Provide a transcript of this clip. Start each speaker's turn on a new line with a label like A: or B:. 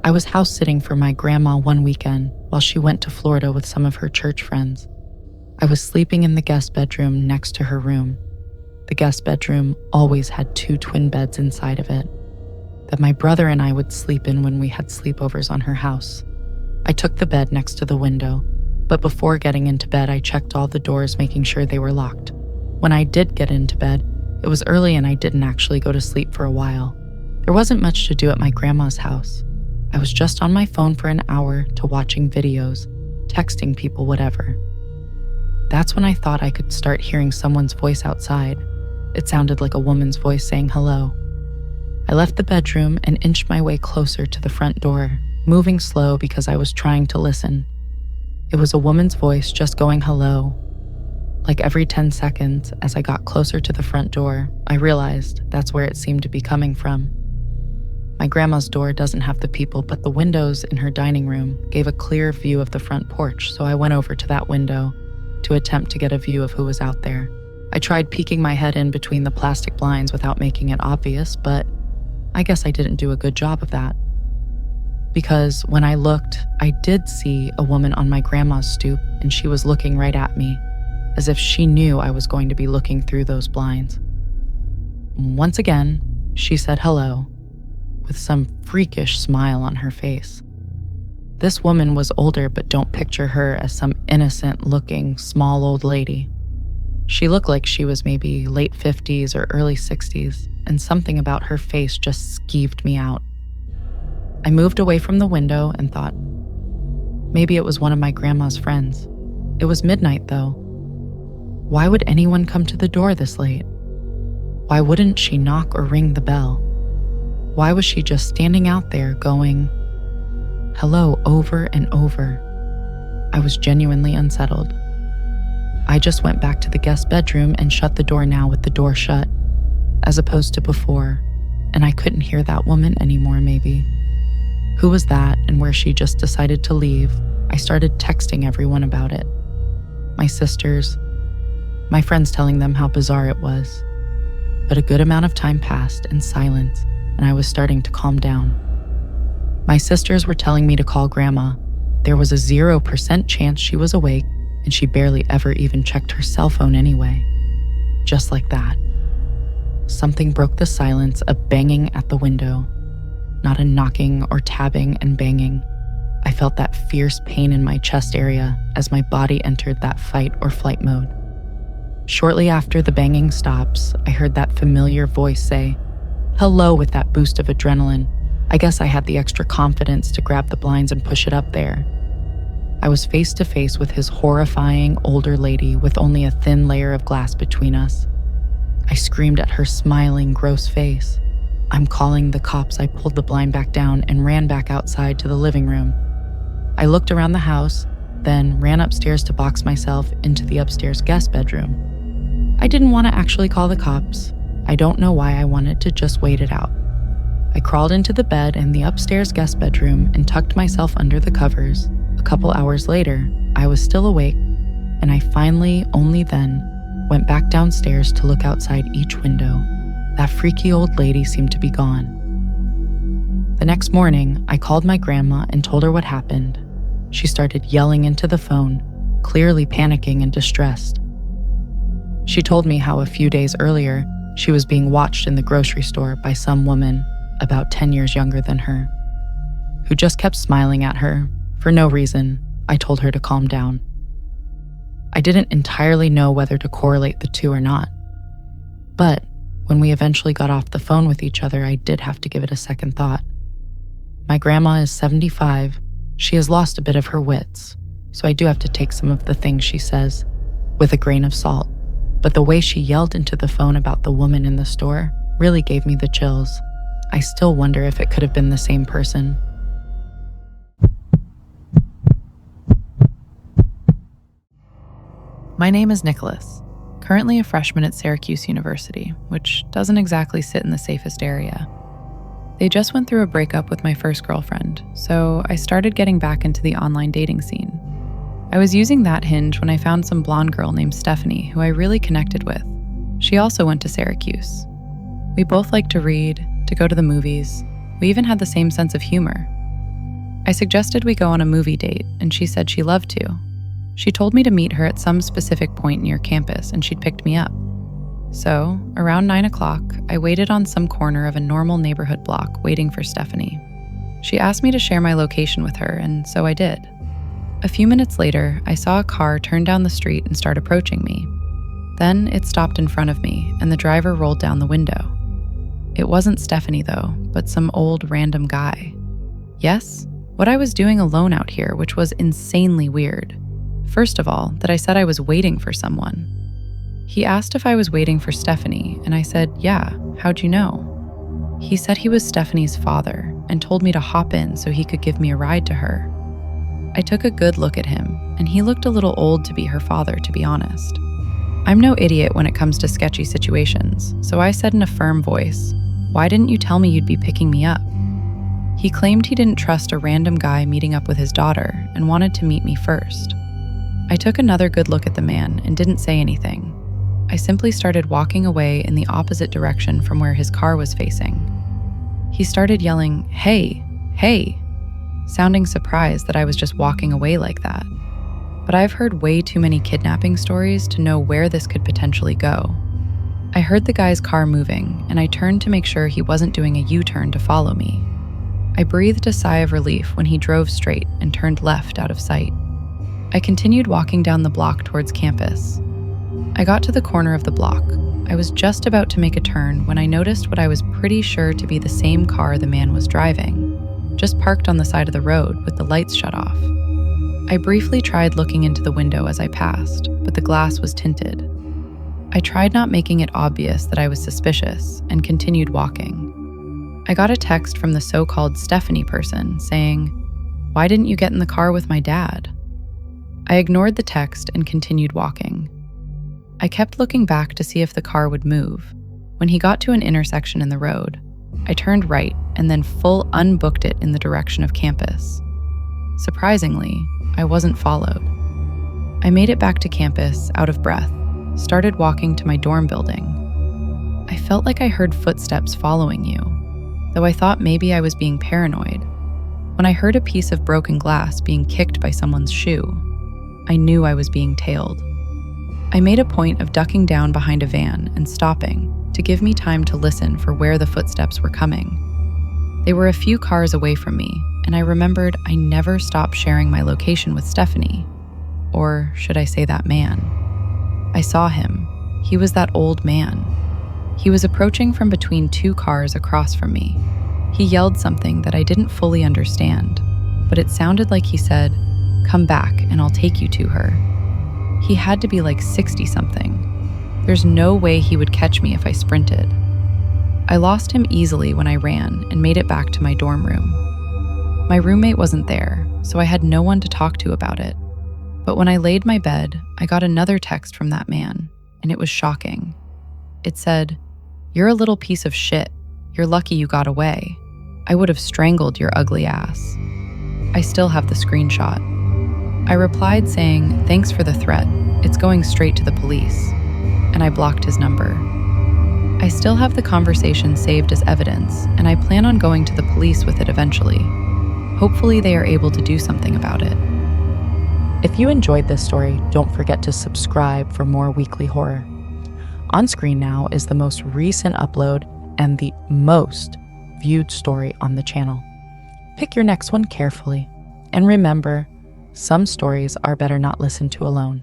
A: I was house sitting for my grandma one weekend while she went to Florida with some of her church friends. I was sleeping in the guest bedroom next to her room. The guest bedroom always had 2 twin beds inside of it that my brother and I would sleep in when we had sleepovers on her house. I took the bed next to the window, but before getting into bed, I checked all the doors, making sure they were locked. When I did get into bed, it was early and I didn't actually go to sleep for a while. There wasn't much to do at my grandma's house. I was just on my phone for an hour to watching videos, texting people, whatever. That's when I thought I could start hearing someone's voice outside. It sounded like a woman's voice saying hello. I left the bedroom and inched my way closer to the front door, moving slow because I was trying to listen. It was a woman's voice just going hello. Like every 10 seconds, as I got closer to the front door, I realized that's where it seemed to be coming from. My grandma's door doesn't have the people, but the windows in her dining room gave a clear view of the front porch, so I went over to that window to attempt to get a view of who was out there. I tried peeking my head in between the plastic blinds without making it obvious, but I guess I didn't do a good job of that. Because when I looked, I did see a woman on my grandma's stoop, and she was looking right at me, as if she knew I was going to be looking through those blinds. Once again, she said hello, with some freakish smile on her face. This woman was older, but don't picture her as some innocent-looking, small old lady. She looked like she was maybe late 50s or early 60s, and something about her face just skeeved me out. I moved away from the window and thought, maybe it was one of my grandma's friends. It was midnight, though. Why would anyone come to the door this late? Why wouldn't she knock or ring the bell? Why was she just standing out there going, hello, over and over? I was genuinely unsettled. I just went back to the guest bedroom and shut the door now with the door shut, as opposed to before, and I couldn't hear that woman anymore maybe. Who was that and where she just decided to leave? I started texting everyone about it. My sisters, my friends, telling them how bizarre it was. But a good amount of time passed in silence, and I was starting to calm down. My sisters were telling me to call Grandma. There was a 0% chance she was awake, and she barely ever even checked her cell phone anyway. Just like that. Something broke the silence, a banging at the window. Not a knocking or tabbing and banging. I felt that fierce pain in my chest area as my body entered that fight or flight mode. Shortly after the banging stops, I heard that familiar voice say, hello, with that boost of adrenaline. I guess I had the extra confidence to grab the blinds and push it up there. I was face to face with his horrifying older lady with only a thin layer of glass between us. I screamed at her smiling, gross face. I'm calling the cops. I pulled the blind back down and ran back outside to the living room. I looked around the house, then ran upstairs to box myself into the upstairs guest bedroom. I didn't want to actually call the cops. I don't know why. I wanted to just wait it out. I crawled into the bed in the upstairs guest bedroom and tucked myself under the covers. A couple hours later, I was still awake, and I finally, only then, went back downstairs to look outside each window. That freaky old lady seemed to be gone. The next morning, I called my grandma and told her what happened. She started yelling into the phone, clearly panicking and distressed. She told me how a few days earlier, she was being watched in the grocery store by some woman about 10 years younger than her, who just kept smiling at her. For no reason, I told her to calm down. I didn't entirely know whether to correlate the two or not. But when we eventually got off the phone with each other, I did have to give it a second thought. My grandma is 75. She has lost a bit of her wits, so I do have to take some of the things she says with a grain of salt. But the way she yelled into the phone about the woman in the store really gave me the chills. I still wonder if it could have been the same person.
B: My name is Nicholas, currently a freshman at Syracuse University, which doesn't exactly sit in the safest area. They just went through a breakup with my first girlfriend, so I started getting back into the online dating scene. I was using that Hinge when I found some blonde girl named Stephanie who I really connected with. She also went to Syracuse. We both liked to read, to go to the movies. We even had the same sense of humor. I suggested we go on a movie date, and she said she loved to. She told me to meet her at some specific point near campus, and she'd picked me up. So, around 9 o'clock, I waited on some corner of a normal neighborhood block waiting for Stephanie. She asked me to share my location with her, and so I did. A few minutes later, I saw a car turn down the street and start approaching me. Then it stopped in front of me, and the driver rolled down the window. It wasn't Stephanie, though, but some old random guy. Yes, what I was doing alone out here, which was insanely weird. First of all, that I said I was waiting for someone. He asked if I was waiting for Stephanie, and I said, yeah, how'd you know? He said he was Stephanie's father and told me to hop in so he could give me a ride to her. I took a good look at him, and he looked a little old to be her father, to be honest. I'm no idiot when it comes to sketchy situations, so I said in a firm voice, "Why didn't you tell me you'd be picking me up?" He claimed he didn't trust a random guy meeting up with his daughter and wanted to meet me first. I took another good look at the man and didn't say anything. I simply started walking away in the opposite direction from where his car was facing. He started yelling, "Hey, hey," sounding surprised that I was just walking away like that. But I've heard way too many kidnapping stories to know where this could potentially go. I heard the guy's car moving, and I turned to make sure he wasn't doing a U-turn to follow me. I breathed a sigh of relief when he drove straight and turned left out of sight. I continued walking down the block towards campus. I got to the corner of the block. I was just about to make a turn when I noticed what I was pretty sure to be the same car the man was driving, just parked on the side of the road with the lights shut off. I briefly tried looking into the window as I passed, but the glass was tinted. I tried not making it obvious that I was suspicious and continued walking. I got a text from the so-called Stephanie person saying, "Why didn't you get in the car with my dad?" I ignored the text and continued walking. I kept looking back to see if the car would move. When he got to an intersection in the road, I turned right and then full unbooked it in the direction of campus. Surprisingly, I wasn't followed. I made it back to campus, out of breath, started walking to my dorm building. I felt like I heard footsteps following you, though I thought maybe I was being paranoid. When I heard a piece of broken glass being kicked by someone's shoe, I knew I was being tailed. I made a point of ducking down behind a van and stopping to give me time to listen for where the footsteps were coming. They were a few cars away from me, and I remembered I never stopped sharing my location with Stephanie. Or should I say that man? I saw him. He was that old man. He was approaching from between two cars across from me. He yelled something that I didn't fully understand, but it sounded like he said, "Come back and I'll take you to her." He had to be like 60-something. There's no way he would catch me if I sprinted. I lost him easily when I ran and made it back to my dorm room. My roommate wasn't there, so I had no one to talk to about it. But when I laid my bed, I got another text from that man, and it was shocking. It said, "You're a little piece of shit. You're lucky you got away. I would have strangled your ugly ass." I still have the screenshot. I replied saying, "Thanks for the threat. It's going straight to the police." And I blocked his number. I still have the conversation saved as evidence, and I plan on going to the police with it eventually. Hopefully they are able to do something about it.
A: If you enjoyed this story, don't forget to subscribe for more weekly horror. On screen now is the most recent upload and the most viewed story on the channel. Pick your next one carefully, and remember, some stories are better not listened to alone.